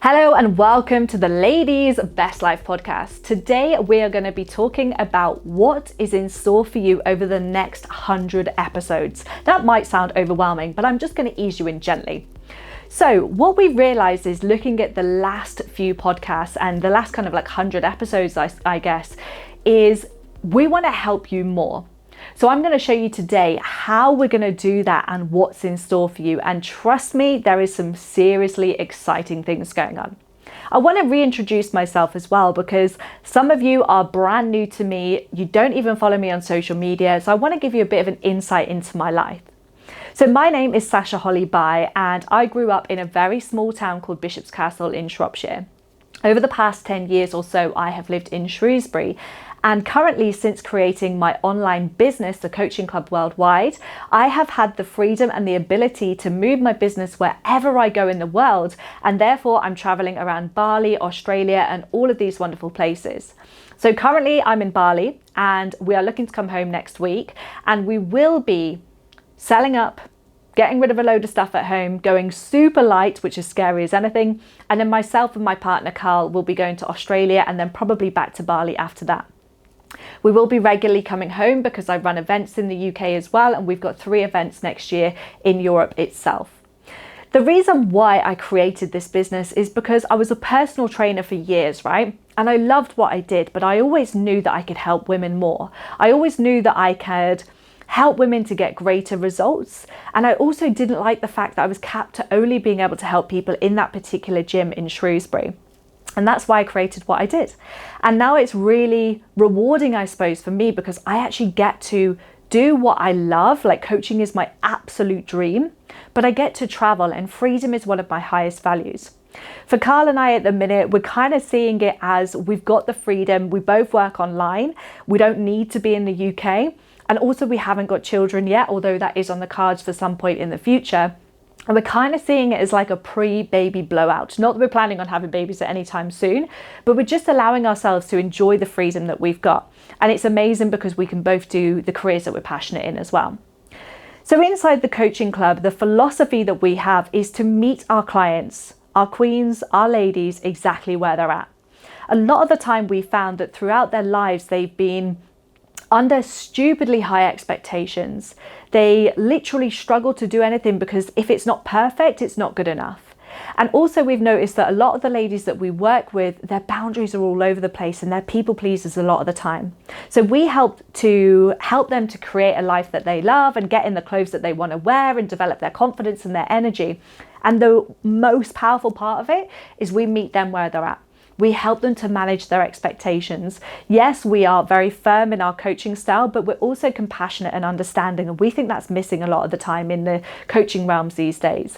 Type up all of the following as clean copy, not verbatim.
Hello and welcome to the Ladies Best Life podcast. Today we are going to be talking about what is in store for you over the next 100 episodes. That might sound overwhelming, but I'm just going to ease you in gently. So what we've realized is looking at the last few podcasts and the last kind of 100 episodes, I guess, is we want to help you more. So I'm going to show you today how we're going to do that and what's in store for you. And trust me, there is some seriously exciting things going on. I want to reintroduce myself as well because some of you are brand new to me. You don't even follow me on social media. So I want to give you a bit of an insight into my life. So my name is Sasha Holly Bai and I grew up in a very small town called Bishop's Castle in Shropshire. Over the past 10 years or so, I have lived in Shrewsbury. And currently, since creating my online business, the Coaching Club Worldwide, I have had the freedom and the ability to move my business wherever I go in the world. And therefore, I'm traveling around Bali, Australia, and all of these wonderful places. So currently, I'm in Bali and we are looking to come home next week. And we will be selling up, getting rid of a load of stuff at home, going super light, which is scary as anything. And then myself and my partner, Carl, will be going to Australia and then probably back to Bali after that. We will be regularly coming home because I run events in the UK as well, and we've got 3 events next year in Europe itself. The reason why I created this business is because I was a personal trainer for years, right? And I loved what I did, but I always knew that I could help women more. I always knew that I could help women to get greater results. And I also didn't like the fact that I was capped to only being able to help people in that particular gym in Shrewsbury. And that's why I created what I did. And now it's really rewarding, I suppose, for me because I actually get to do what I love. Like coaching is my absolute dream, but I get to travel and freedom is one of my highest values. For Carl and I at the minute, we're kind of seeing it as we've got the freedom. We both work online. We don't need to be in the UK. And also we haven't got children yet, although that is on the cards for some point in the future. And we're kind of seeing it as like a pre-baby blowout. Not that we're planning on having babies at any time soon, but we're just allowing ourselves to enjoy the freedom that we've got. And it's amazing because we can both do the careers that we're passionate in as well. So inside the coaching club, the philosophy that we have is to meet our clients, our queens, our ladies, exactly where they're at. A lot of the time we found that throughout their lives, they've been under stupidly high expectations. They literally struggle to do anything because if it's not perfect, it's not good enough. And also we've noticed that a lot of the ladies that we work with, their boundaries are all over the place and they're people pleasers a lot of the time. So we help them to create a life that they love and get in the clothes that they want to wear and develop their confidence and their energy. And the most powerful part of it is we meet them where they're at. We help them to manage their expectations. Yes, we are very firm in our coaching style, but we're also compassionate and understanding. And we think that's missing a lot of the time in the coaching realms these days.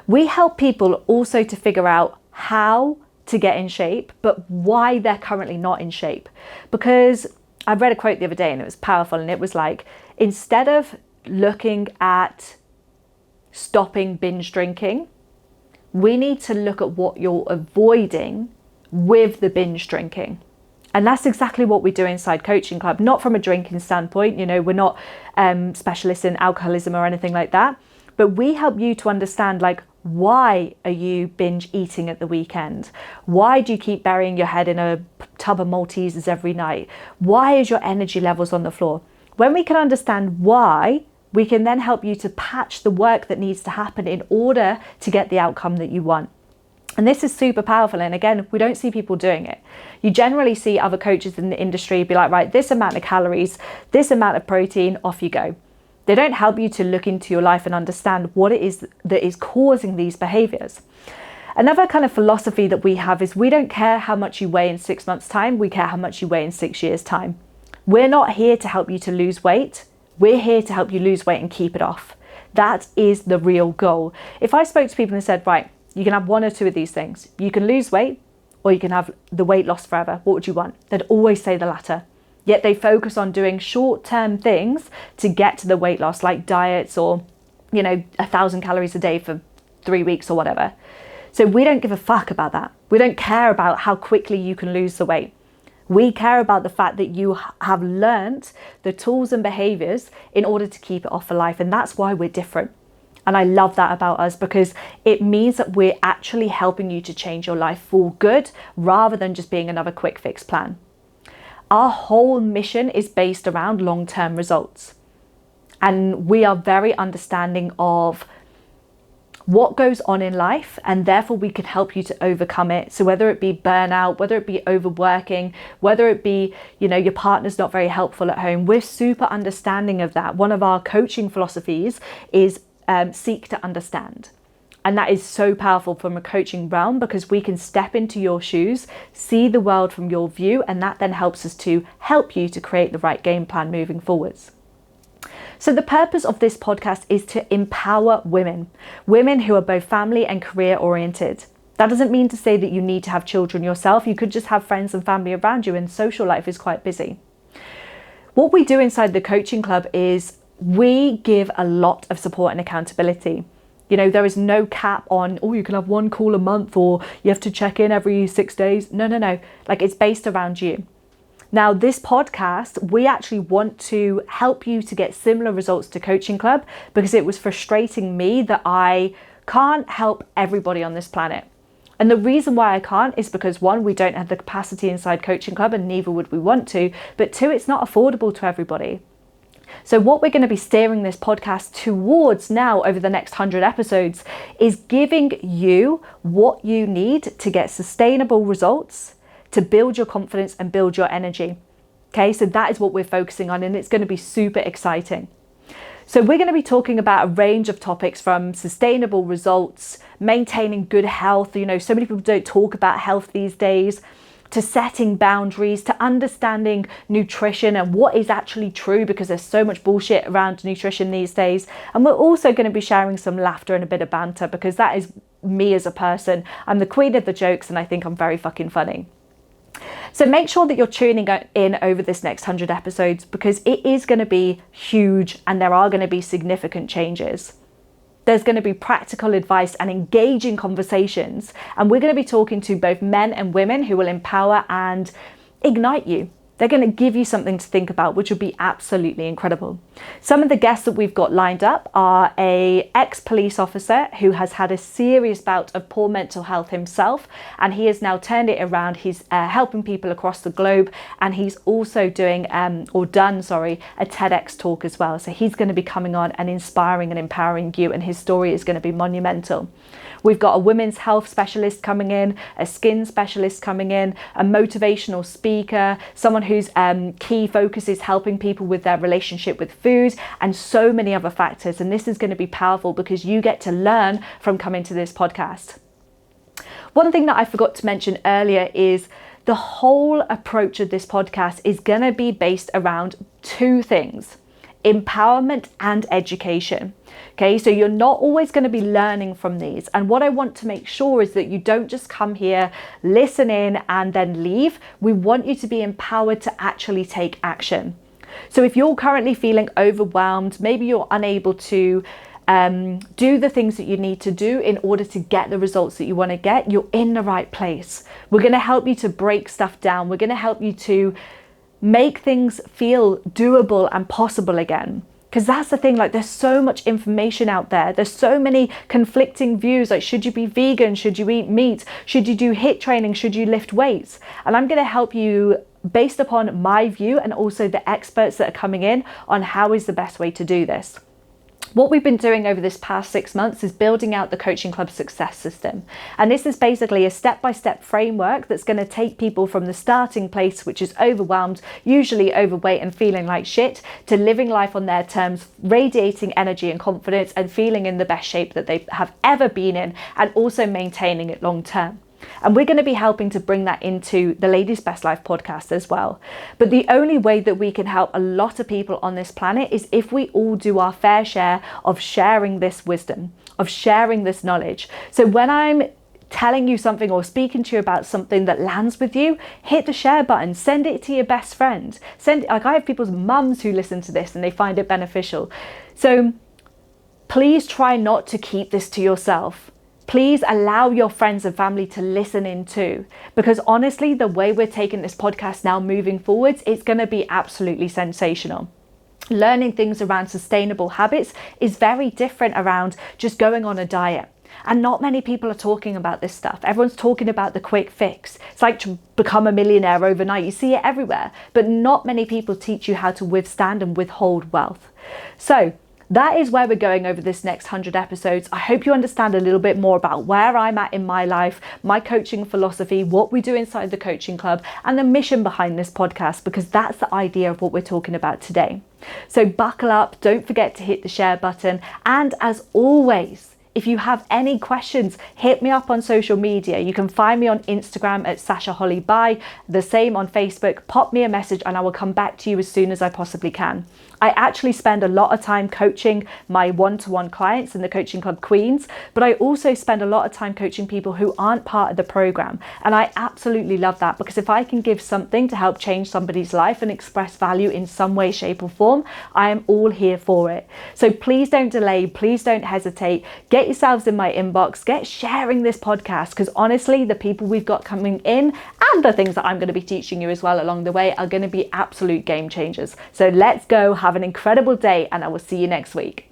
We help people also to figure out how to get in shape, but why they're currently not in shape. Because I read a quote the other day and it was powerful. And it was like, instead of looking at stopping binge drinking, we need to look at what you're avoiding with the binge drinking. And that's exactly what we do inside Coaching Club, not from a drinking standpoint. You know, we're not specialists in alcoholism or anything like that, but we help you to understand, like, why are you binge eating at the weekend? Why do you keep burying your head in a tub of Maltesers every night? Why is your energy levels on the floor? When we can understand why, we can then help you to patch the work that needs to happen in order to get the outcome that you want. And this is super powerful. And again, we don't see people doing it. You generally see other coaches in the industry be like, right, this amount of calories, this amount of protein, off you go. They don't help you to look into your life and understand what it is that is causing these behaviors. Another kind of philosophy that we have is we don't care how much you weigh in 6 months' time. We care how much you weigh in 6 years' time. We're not here to help you to lose weight. We're here to help you lose weight and keep it off. That is the real goal. If I spoke to people and said, right, you can have 1 or 2 of these things. You can lose weight or you can have the weight loss forever. What would you want? They'd always say the latter. Yet they focus on doing short-term things to get to the weight loss, like diets or, 1,000 calories a day for 3 weeks or whatever. So we don't give a fuck about that. We don't care about how quickly you can lose the weight. We care about the fact that you have learnt the tools and behaviors in order to keep it off for life. And that's why we're different. And I love that about us because it means that we're actually helping you to change your life for good rather than just being another quick fix plan. Our whole mission is based around long-term results. And we are very understanding of what goes on in life, and therefore we can help you to overcome it. So whether it be burnout, whether it be overworking, whether it be, your partner's not very helpful at home, we're super understanding of that. One of our coaching philosophies is seek to understand. And that is so powerful from a coaching realm because we can step into your shoes, see the world from your view, and that then helps us to help you to create the right game plan moving forwards. So the purpose of this podcast is to empower women who are both family and career oriented. That doesn't mean to say that you need to have children yourself. You could just have friends and family around you, and social life is quite busy. What we do inside the coaching club is we give a lot of support and accountability. There is no cap on, you can have one call a month or you have to check in every 6 days. No. It's based around you. Now, this podcast, we actually want to help you to get similar results to Coaching Club because it was frustrating me that I can't help everybody on this planet. And the reason why I can't is because one, we don't have the capacity inside Coaching Club and neither would we want to, but two, it's not affordable to everybody. So what we're going to be steering this podcast towards now over the next 100 episodes is giving you what you need to get sustainable results, to build your confidence and build your energy. Okay, so that is what we're focusing on, and it's going to be super exciting. So we're going to be talking about a range of topics from sustainable results, maintaining good health. So many people don't talk about health these days, to setting boundaries, to understanding nutrition and what is actually true because there's so much bullshit around nutrition these days. And we're also going to be sharing some laughter and a bit of banter because that is me as a person. I'm the queen of the jokes and I think I'm very fucking funny. So make sure that you're tuning in over this next 100 episodes because it is going to be huge and there are going to be significant changes. There's going to be practical advice and engaging conversations. And we're going to be talking to both men and women who will empower and ignite you. They're going to give you something to think about, which will be absolutely incredible. Some of the guests that we've got lined up are an ex-police officer who has had a serious bout of poor mental health himself, and he has now turned it around. He's helping people across the globe, and he's also done a TEDx talk as well. So he's going to be coming on and inspiring and empowering you, and his story is going to be monumental. We've got a women's health specialist coming in, a skin specialist coming in, a motivational speaker, someone whose key focus is helping people with their relationship with food, and so many other factors. And this is going to be powerful because you get to learn from coming to this podcast. One thing that I forgot to mention earlier is the whole approach of this podcast is going to be based around two things: empowerment and education. Okay, so you're not always going to be learning from these. And what I want to make sure is that you don't just come here, listen in, and then leave. We want you to be empowered to actually take action. So if you're currently feeling overwhelmed, maybe you're unable to do the things that you need to do in order to get the results that you want to get, you're in the right place. We're going to help you to break stuff down. We're going to help you to make things feel doable and possible again. Because that's the thing, there's so much information out there. There's so many conflicting views, should you be vegan? Should you eat meat? Should you do HIIT training? Should you lift weights? And I'm going to help you based upon my view and also the experts that are coming in on how is the best way to do this. What we've been doing over this past 6 months is building out the Coaching Club success system. And this is basically a step-by-step framework that's going to take people from the starting place, which is overwhelmed, usually overweight and feeling like shit, to living life on their terms, radiating energy and confidence and feeling in the best shape that they have ever been in, and also maintaining it long term. And we're going to be helping to bring that into the Ladies Best Life podcast as well. But the only way that we can help a lot of people on this planet is if we all do our fair share of sharing this wisdom, of sharing this knowledge. So when I'm telling you something or speaking to you about something that lands with you, hit the share button, send it to your best friend. I have people's mums who listen to this and they find it beneficial. So please try not to keep this to yourself. Please allow your friends and family to listen in too, because honestly, the way we're taking this podcast now moving forwards, it's going to be absolutely sensational. Learning things around sustainable habits is very different around just going on a diet. And not many people are talking about this stuff. Everyone's talking about the quick fix. It's like to become a millionaire overnight. You see it everywhere, but not many people teach you how to withstand and withhold wealth. So that is where we're going over this next 100 episodes. I hope you understand a little bit more about where I'm at in my life, my coaching philosophy, what we do inside the coaching club, and the mission behind this podcast, because that's the idea of what we're talking about today. So buckle up, don't forget to hit the share button. And as always, if you have any questions, hit me up on social media. You can find me on Instagram at Sasha Holly Bye, the same on Facebook. Pop me a message and I will come back to you as soon as I possibly can. I actually spend a lot of time coaching my one-to-one clients in the Coaching Club Queens, but I also spend a lot of time coaching people who aren't part of the program. And I absolutely love that, because if I can give something to help change somebody's life and express value in some way, shape or form, I am all here for it. So please don't delay, please don't hesitate. Get yourselves in my inbox, get sharing this podcast, because honestly, the people we've got coming in and the things that I'm going to be teaching you as well along the way are going to be absolute game changers. So let's go, have an incredible day, and I will see you next week.